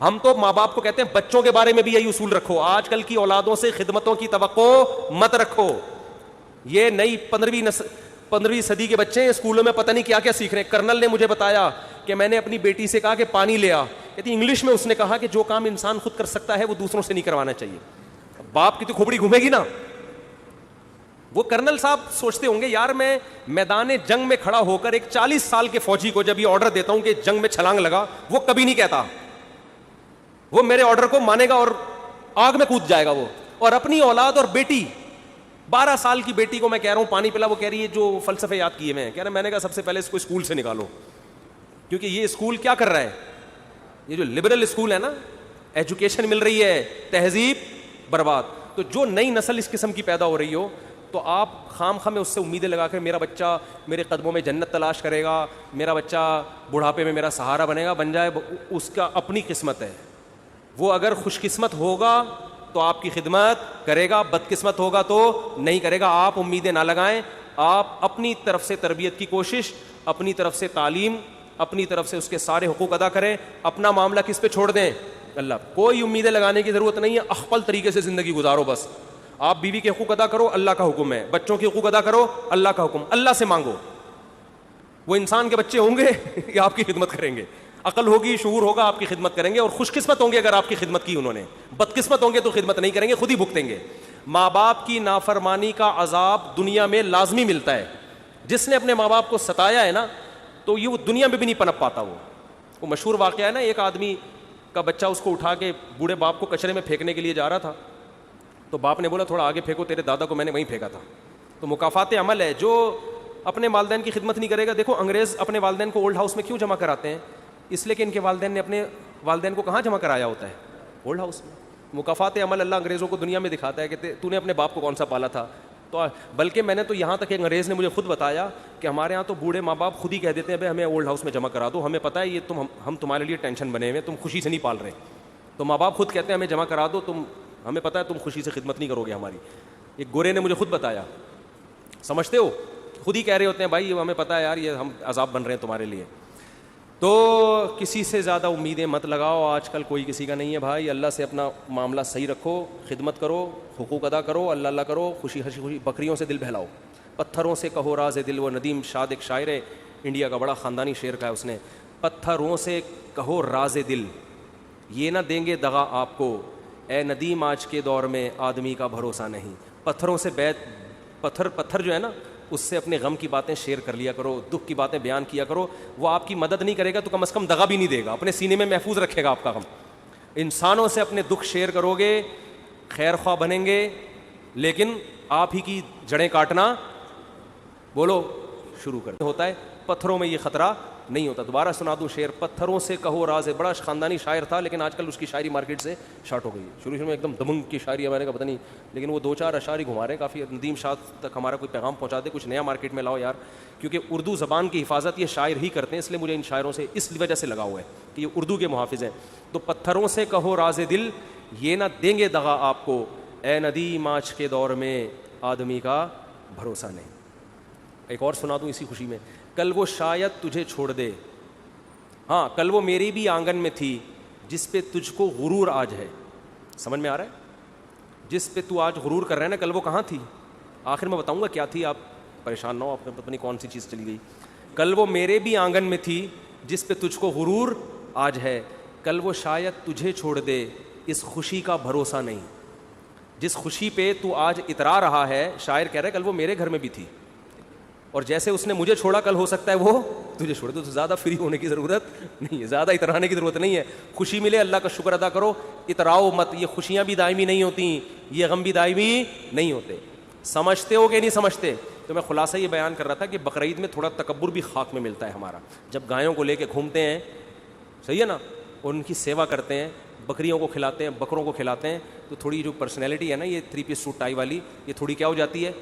ہم تو ماں باپ کو کہتے ہیں بچوں کے بارے میں بھی یہی اصول رکھو, آج کل کی اولادوں سے خدمتوں کی توقع مت رکھو. یہ نئی 15ویں صدی کے بچے ہیں اسکولوں میں پتہ نہیں کیا کیا سیکھ رہے ہیں. کرنل نے مجھے بتایا کہ میں نے اپنی بیٹی سے کہا کہ پانی لے آ, کہتی انگلش میں اس نے کہا کہ جو کام انسان خود کر سکتا ہے وہ دوسروں سے نہیں کروانا چاہیے. باپ کی تو کھوپڑی گھومے گی نا. وہ کرنل صاحب سوچتے ہوں گے یار میں میدان جنگ میں کھڑا ہو کر ایک 40 سال کے فوجی کو جب یہ آرڈر دیتا ہوں کہ جنگ میں چھلانگ لگا, وہ کبھی نہیں کہتا, وہ میرے آرڈر کو مانے گا اور آگ میں کود جائے گا وہ. اور اپنی اولاد اور بیٹی 12 سال کی بیٹی کو میں کہہ رہا ہوں پانی پلا, وہ کہہ رہی ہے جو فلسفے یاد کیے میں, کہہ رہا میں نے کہا سب سے پہلے اس کو اسکول سے نکالو, کیونکہ یہ اسکول کیا کر رہا ہے, یہ جو لبرل اسکول ہے نا, ایجوکیشن مل رہی ہے, تہذیب برباد. تو جو نئی نسل اس قسم کی پیدا ہو رہی ہو تو آپ خام خواہ میں اس سے امیدیں لگا کر میرا بچہ میرے قدموں میں جنت تلاش کرے گا, میرا بچہ بڑھاپے میں میرا سہارا بنے گا, بن جائے, اس کا اپنی قسمت ہے. وہ اگر خوش قسمت ہوگا تو آپ کی خدمت کرے گا, بد قسمت ہوگا تو نہیں کرے گا. آپ امیدیں نہ لگائیں, آپ اپنی طرف سے تربیت کی کوشش, اپنی طرف سے تعلیم, اپنی طرف سے اس کے سارے حقوق ادا کریں. اپنا معاملہ کس پہ چھوڑ دیں؟ اللہ. کوئی امیدیں لگانے کی ضرورت نہیں ہے, اخپل طریقے سے زندگی گزارو بس. آپ بیوی کے حقوق ادا کرو, اللہ کا حکم ہے, بچوں کے حقوق ادا کرو, اللہ کا حکم, اللہ سے مانگو. وہ انسان کے بچے ہوں گے کہ آپ کی خدمت کریں گے, عقل ہوگی, شعور ہوگا, آپ کی خدمت کریں گے, اور خوش قسمت ہوں گے اگر آپ کی خدمت کی انہوں نے. بد قسمت ہوں گے تو خدمت نہیں کریں گے, خود ہی بھگتیں گے. ماں باپ کی نافرمانی کا عذاب دنیا میں لازمی ملتا ہے. جس نے اپنے ماں باپ کو ستایا ہے نا تو یہ وہ دنیا میں بھی نہیں پنپ پاتا. وہ مشہور واقعہ ہے نا, ایک آدمی کا بچہ اس کو اٹھا کے بوڑھے باپ کو کچرے میں پھینکنے کے لیے جا رہا تھا, تو باپ نے بولا تھوڑا آگے پھینکو, تیرے دادا کو میں نے وہیں پھینکا تھا. تو مکافات عمل ہے, جو اپنے والدین کی خدمت نہیں کرے گا. دیکھو انگریز اپنے والدین کو اولڈ ہاؤس میں کیوں جمع کراتے ہیں؟ اس لیے کہ ان کے والدین نے اپنے والدین کو کہاں جمع کرایا ہوتا ہے؟ اولڈ ہاؤس میں. مکافات عمل اللہ انگریزوں کو دنیا میں دکھاتا ہے کہ تو نے اپنے باپ کو کون سا پالا تھا. تو بلکہ میں نے تو یہاں تک کہ انگریز نے مجھے خود بتایا کہ ہمارے یہاں تو بوڑھے ماں باپ خود ہی کہہ دیتے ہیں بھائی ہمیں اولڈ ہاؤس میں جمع کرا دو, ہمیں پتہ ہے یہ ہم تمہارے لیے ٹینشن بنے ہوئے, تم خوشی سے نہیں پال رہے. تو ماں باپ خود کہتے ہیں ہمیں جمع کرا دو, ہمیں پتہ ہے تم خوشی سے خدمت نہیں کرو گے ہماری. ایک گورے نے مجھے خود بتایا, سمجھتے ہو, خود ہی کہہ رہے ہوتے ہیں بھائی ہمیں پتہ ہے یار یہ ہم عذاب بن رہے ہیں تمہارے لیے. تو کسی سے زیادہ امیدیں مت لگاؤ, آج کل کوئی کسی کا نہیں ہے بھائی. اللہ سے اپنا معاملہ صحیح رکھو, خدمت کرو, حقوق ادا کرو, اللہ اللہ کرو, خوشی ہنسی خوشی. بکریوں سے دل بہلاؤ, پتھروں سے کہو راز دل. وہ ندیم شاد ایک شاعر ہے انڈیا کا, بڑا خاندانی شعر کا ہے اس نے. پتھروں سے کہو راز دل, یہ نہ دیں گے دغا آپ کو, اے ندیم آج کے دور میں آدمی کا بھروسہ نہیں. پتھروں سے پتھر جو ہے نا اس سے اپنے غم کی باتیں شیئر کر لیا کرو, دکھ کی باتیں بیان کیا کرو. وہ آپ کی مدد نہیں کرے گا تو کم از کم دغا بھی نہیں دے گا, اپنے سینے میں محفوظ رکھے گا آپ کا غم. انسانوں سے اپنے دکھ شیئر کرو گے, خیر خواہ بنیں گے, لیکن آپ ہی کی جڑیں کاٹنا بولو شروع کر ہوتا ہے. پتھروں میں یہ خطرہ نہیں ہوتا. دوبارہ سنا دوں شعر, پتھروں سے کہو راز. بڑا خاندانی شاعر تھا لیکن آج کل اس کی شاعری مارکیٹ سے شارٹ ہو گئی. شروع میں ایک دم دمنگ کی شاعری ہے, میں نے کہا پتہ نہیں, لیکن وہ 2-4 اشعار ہی گھما رہے ہیں کافی. ندیم شاد تک ہمارا کوئی پیغام پہنچا دے, کچھ نیا مارکیٹ میں لاؤ یار, کیونکہ اردو زبان کی حفاظت یہ شاعر ہی کرتے ہیں. اس لیے مجھے ان شاعروں سے اس وجہ سے لگا ہوا ہے کہ یہ اردو کے محافظ ہیں. تو پتھروں سے کہو راز دل, یہ نہ دیں گے دغا آپ کو, اے ندیم آج کے دور میں آدمی کا بھروسہ نہیں. ایک اور سنا دوں اسی خوشی میں, کل وہ شاید تجھے چھوڑ دے, ہاں کل وہ میری بھی آنگن میں تھی, جس پہ تجھ کو غرور آج ہے. سمجھ میں آ رہا ہے؟ جس پہ تو آج غرور کر رہے ہیں نا, کل وہ کہاں تھی؟ آخر میں بتاؤں گا کیا تھی, آپ پریشان نہ ہو, آپ کو پتہ نہیں کون سی چیز چلی گئی. کل وہ میرے بھی آنگن میں تھی, جس پہ تجھ کو غرور آج ہے. کل وہ شاید تجھے چھوڑ دے, اس خوشی کا بھروسہ نہیں. جس خوشی پہ تو آج اترا رہا ہے, شاعر کہہ رہا ہے کل وہ میرے گھر میں بھی تھی, اور جیسے اس نے مجھے چھوڑا کل ہو سکتا ہے وہ تجھے چھوڑ دے. تو زیادہ فری ہونے کی ضرورت نہیں ہے, زیادہ اترانے کی ضرورت نہیں ہے. خوشی ملے اللہ کا شکر ادا کرو, اتراؤ مت. یہ خوشیاں بھی دائمی نہیں ہوتی, یہ غم بھی دائمی نہیں ہوتے. سمجھتے ہو کہ نہیں سمجھتے؟ تو میں خلاصہ یہ بیان کر رہا تھا کہ بقرعید میں تھوڑا تکبر بھی خاک میں ملتا ہے ہمارا. جب گایوں کو لے کے گھومتے ہیں, صحیح ہے نا, ان کی سیوا کرتے ہیں, بکریوں کو کھلاتے ہیں, بکروں کو کھلاتے ہیں, تو تھوڑی جو پرسنالٹی ہے نا یہ 3 پیس سوٹ ٹائی والی, یہ تھوڑی کیا ہو جاتی ہے,